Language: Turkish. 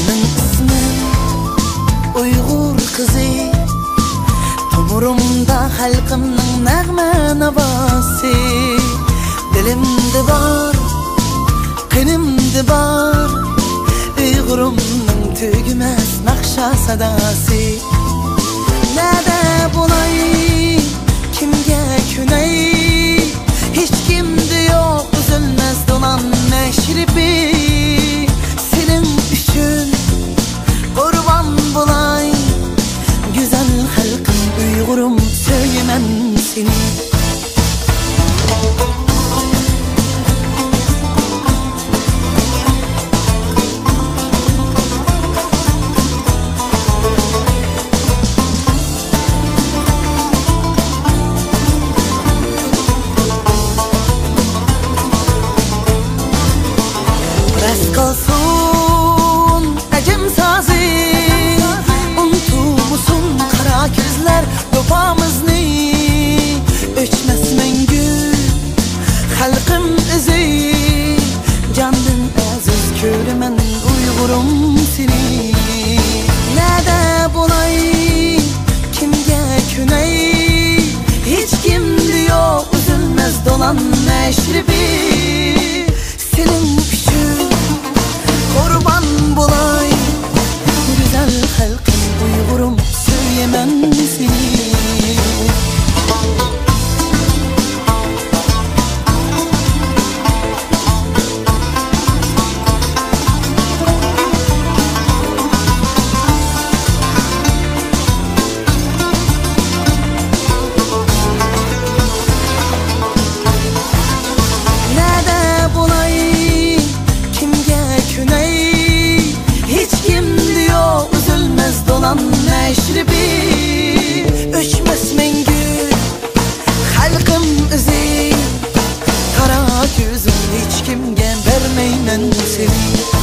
Senin ismin Uygur kızı, tomurumda halkımның nəğmə navası. Dilimde var, qınımda var, Uygurumның tügümez nakşa sadası. Nədə bulay, kimge küney, hiç kimde yok üzülmez dolan meşribi. Senin üçün kurban bulay, güzel halkım Uygurum, söyleyemem seni. Kalsın acım sazı, unutmuşsun kara gözler dopamızı. Öçmez mengü halkım izi, candan aziz körümen Uygurum seni. Nədə bulay, kimge küney, hiç kimde yok üzülmez dolan meşribi. Senin üçün kurban bulay, güzel halkım Uygurum, söyleyemem seni. Meşribi öçmez mengü halkım izi, kara gözüm hiç kimge vermeymen seni.